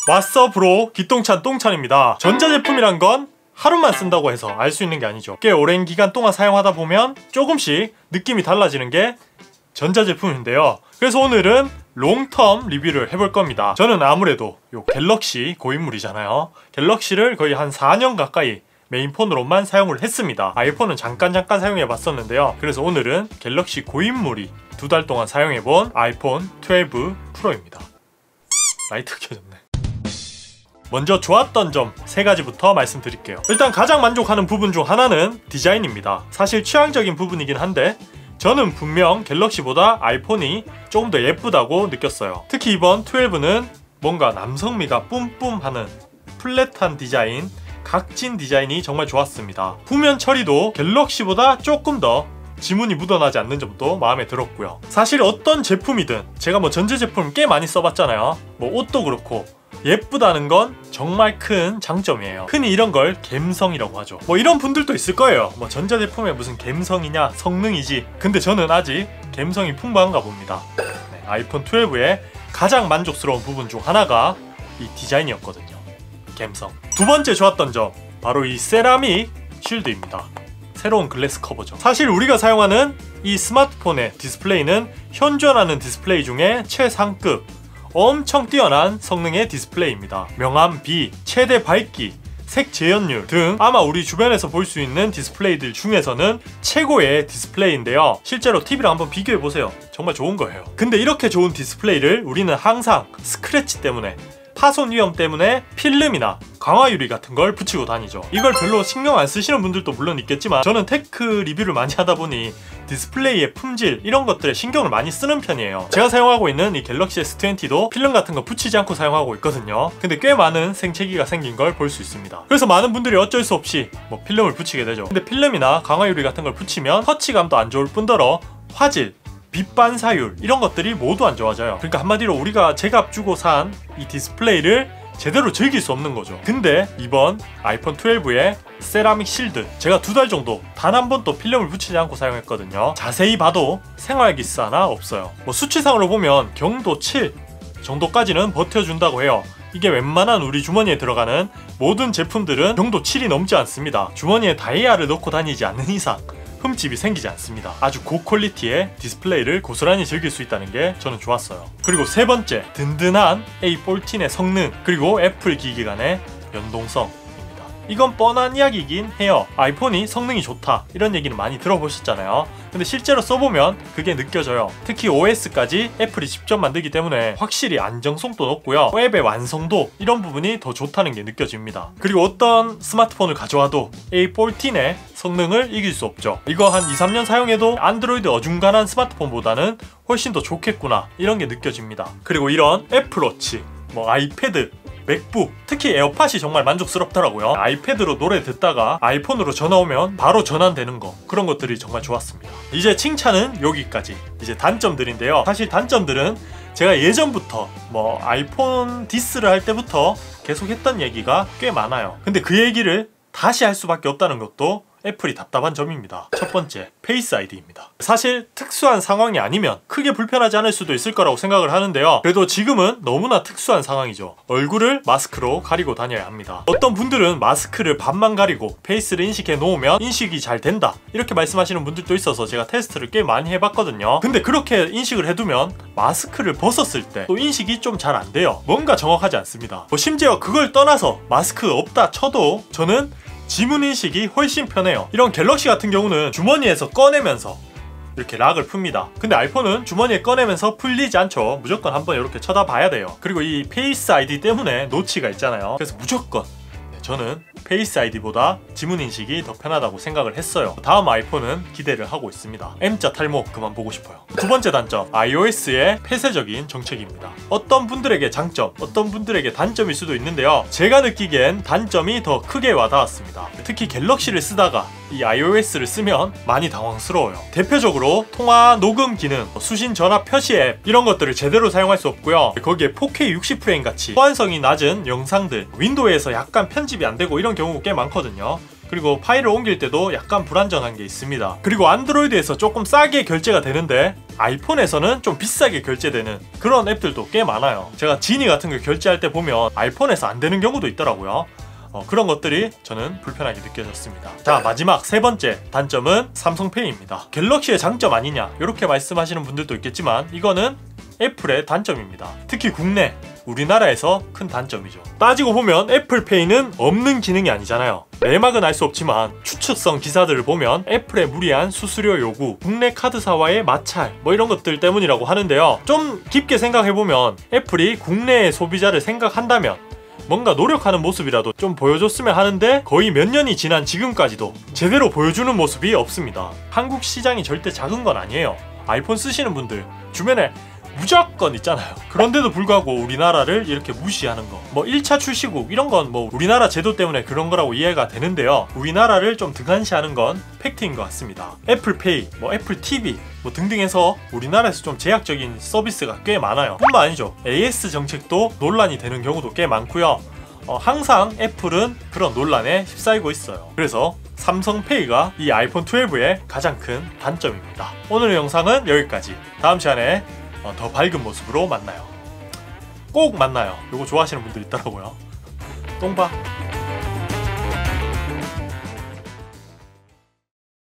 왔어 브로 기똥찬 똥찬입니다. 전자제품이란 건 하루만 쓴다고 해서 알 수 있는 게 아니죠. 꽤 오랜 기간 동안 사용하다 보면 조금씩 느낌이 달라지는 게 전자제품인데요. 그래서 오늘은 롱텀 리뷰를 해볼 겁니다. 저는 아무래도 요 갤럭시 고인물이잖아요. 갤럭시를 거의 한 4년 가까이 메인폰으로만 사용을 했습니다. 아이폰은 잠깐 사용해 봤었는데요. 그래서 오늘은 갤럭시 고인물이 2달 동안 사용해본 아이폰 12 프로입니다. 라이트 켜졌네. 먼저 좋았던 점 3가지부터 말씀드릴게요. 일단 가장 만족하는 부분 중 하나는 디자인입니다. 사실 취향적인 부분이긴 한데 저는 분명 갤럭시보다 아이폰이 조금 더 예쁘다고 느꼈어요. 특히 이번 12는 뭔가 남성미가 뿜뿜하는 플랫한 디자인, 각진 디자인이 정말 좋았습니다. 후면 처리도 갤럭시보다 조금 더 지문이 묻어나지 않는 점도 마음에 들었고요. 사실 어떤 제품이든 제가 뭐 전자제품 꽤 많이 써봤잖아요. 뭐 옷도 그렇고 예쁘다는 건 정말 큰 장점이에요. 흔히 이런 걸 갬성이라고 하죠. 뭐 이런 분들도 있을 거예요. 뭐 전자제품에 무슨 갬성이냐, 성능이지. 근데 저는 아직 갬성이 풍부한가 봅니다. 네, 아이폰 12의 가장 만족스러운 부분 중 하나가 이 디자인이었거든요. 갬성. 두 번째 좋았던 점, 바로 이 세라믹 쉴드입니다. 새로운 글래스 커버죠. 사실 우리가 사용하는 이 스마트폰의 디스플레이는 현존하는 디스플레이 중에 최상급, 엄청 뛰어난 성능의 디스플레이입니다. 명암 비, 최대 밝기, 색 재현율 등 아마 우리 주변에서 볼 수 있는 디스플레이들 중에서는 최고의 디스플레이인데요. 실제로 TV랑 한번 비교해보세요. 정말 좋은 거예요. 근데 이렇게 좋은 디스플레이를 우리는 항상 스크래치 때문에, 파손 위험 때문에 필름이나 강화 유리 같은 걸 붙이고 다니죠. 이걸 별로 신경 안 쓰시는 분들도 물론 있겠지만 저는 테크 리뷰를 많이 하다 보니 디스플레이의 품질 이런 것들에 신경을 많이 쓰는 편이에요. 제가 사용하고 있는 이 갤럭시 S20도 필름 같은 거 붙이지 않고 사용하고 있거든요. 근데 꽤 많은 생채기가 생긴 걸 볼 수 있습니다. 그래서 많은 분들이 어쩔 수 없이 뭐 필름을 붙이게 되죠. 근데 필름이나 강화 유리 같은 걸 붙이면 터치감도 안 좋을 뿐더러 화질, 빛 반사율 이런 것들이 모두 안 좋아져요. 그러니까 한마디로 우리가 제값 주고 산 이 디스플레이를 제대로 즐길 수 없는 거죠. 근데 이번 아이폰 12의 세라믹 실드, 제가 2달 정도 단 한 번도 필름을 붙이지 않고 사용했거든요. 자세히 봐도 생활기스 하나 없어요. 뭐 수치상으로 보면 경도 7 정도까지는 버텨준다고 해요. 이게 웬만한 우리 주머니에 들어가는 모든 제품들은 경도 7이 넘지 않습니다. 주머니에 다이아를 넣고 다니지 않는 이상 흠집이 생기지 않습니다. 아주 고퀄리티의 디스플레이를 고스란히 즐길 수 있다는 게 저는 좋았어요. 그리고 세 번째, 든든한 A14의 성능, 그리고 애플 기기 간의 연동성입니다. 이건 뻔한 이야기이긴 해요. 아이폰이 성능이 좋다 이런 얘기는 많이 들어보셨잖아요. 근데 실제로 써보면 그게 느껴져요. 특히 OS까지 애플이 직접 만들기 때문에 확실히 안정성도 높고요. 웹의 완성도 이런 부분이 더 좋다는 게 느껴집니다. 그리고 어떤 스마트폰을 가져와도 A14의 성능을 이길 수 없죠. 이거 한 2-3년 사용해도 안드로이드 어중간한 스마트폰보다는 훨씬 더 좋겠구나 이런 게 느껴집니다. 그리고 이런 애플워치, 뭐 아이패드, 맥북, 특히 에어팟이 정말 만족스럽더라고요. 아이패드로 노래 듣다가 아이폰으로 전화 오면 바로 전환되는 거, 그런 것들이 정말 좋았습니다. 이제 칭찬은 여기까지. 이제 단점들인데요. 사실 단점들은 제가 예전부터 뭐 아이폰 디스를 할 때부터 계속 했던 얘기가 꽤 많아요. 근데 그 얘기를 다시 할 수밖에 없다는 것도 애플이 답답한 점입니다. 첫 번째, 페이스 아이디입니다. 사실 특수한 상황이 아니면 크게 불편하지 않을 수도 있을 거라고 생각을 하는데요. 그래도 지금은 너무나 특수한 상황이죠. 얼굴을 마스크로 가리고 다녀야 합니다. 어떤 분들은 마스크를 반만 가리고 페이스를 인식해 놓으면 인식이 잘 된다 이렇게 말씀하시는 분들도 있어서 제가 테스트를 꽤 많이 해봤거든요. 근데 그렇게 인식을 해두면 마스크를 벗었을 때 또 인식이 좀 잘 안 돼요. 뭔가 정확하지 않습니다. 뭐 심지어 그걸 떠나서 마스크 없다 쳐도 저는 지문 인식이 훨씬 편해요. 이런 갤럭시 같은 경우는 주머니에서 꺼내면서 이렇게 락을 풉니다. 근데 아이폰은 주머니에 꺼내면서 풀리지 않죠. 무조건 한번 이렇게 쳐다봐야 돼요. 그리고 이 페이스 아이디 때문에 노치가 있잖아요. 그래서 무조건 저는 페이스 아이디보다 지문 인식이 더 편하다고 생각을 했어요. 다음 아이폰은 기대를 하고 있습니다. M자 탈모 그만 보고 싶어요. 두 번째 단점, iOS의 폐쇄적인 정책입니다. 어떤 분들에게 장점, 어떤 분들에게 단점일 수도 있는데요. 제가 느끼기엔 단점이 더 크게 와닿았습니다. 특히 갤럭시를 쓰다가 이 iOS를 쓰면 많이 당황스러워요. 대표적으로 통화 녹음 기능, 수신 전화 표시 앱 이런 것들을 제대로 사용할 수 없고요. 거기에 4K 60프레임 같이 호환성이 낮은 영상들, 윈도우에서 약간 편집이 안 되고 이런 경우가 꽤 많거든요. 그리고 파일을 옮길 때도 약간 불안정한 게 있습니다. 그리고 안드로이드에서 조금 싸게 결제가 되는데 아이폰에서는 좀 비싸게 결제되는 그런 앱들도 꽤 많아요. 제가 지니 같은 걸 결제할 때 보면 아이폰에서 안 되는 경우도 있더라고요. 그런 것들이 저는 불편하게 느껴졌습니다. 자, 마지막 세 번째 단점은 삼성페이입니다. 갤럭시의 장점 아니냐 이렇게 말씀하시는 분들도 있겠지만 이거는 애플의 단점입니다. 특히 국내 우리나라에서 큰 단점이죠. 따지고 보면 애플페이는 없는 기능이 아니잖아요. 내막은 알 수 없지만 추측성 기사들을 보면 애플의 무리한 수수료 요구, 국내 카드사와의 마찰 뭐 이런 것들 때문이라고 하는데요. 좀 깊게 생각해보면 애플이 국내의 소비자를 생각한다면 뭔가 노력하는 모습이라도 좀 보여줬으면 하는데 거의 몇 년이 지난 지금까지도 제대로 보여주는 모습이 없습니다. 한국 시장이 절대 작은 건 아니에요. 아이폰 쓰시는 분들 주변에 무조건 있잖아요. 그런데도 불구하고 우리나라를 이렇게 무시하는 거, 뭐 1차 출시국 이런 건 뭐 우리나라 제도 때문에 그런 거라고 이해가 되는데요. 우리나라를 좀 등한시하는 건 팩트인 것 같습니다. 애플페이, 뭐 애플 TV 뭐 등등 해서 우리나라에서 좀 제약적인 서비스가 꽤 많아요. 뿐만 아니죠. AS 정책도 논란이 되는 경우도 꽤 많고요. 항상 애플은 그런 논란에 휩싸이고 있어요. 그래서 삼성페이가 이 아이폰 12의 가장 큰 단점입니다. 오늘의 영상은 여기까지. 다음 시간에 더 밝은 모습으로 만나요. 꼭 만나요. 이거 좋아하시는 분들 있더라고요. 똥봐.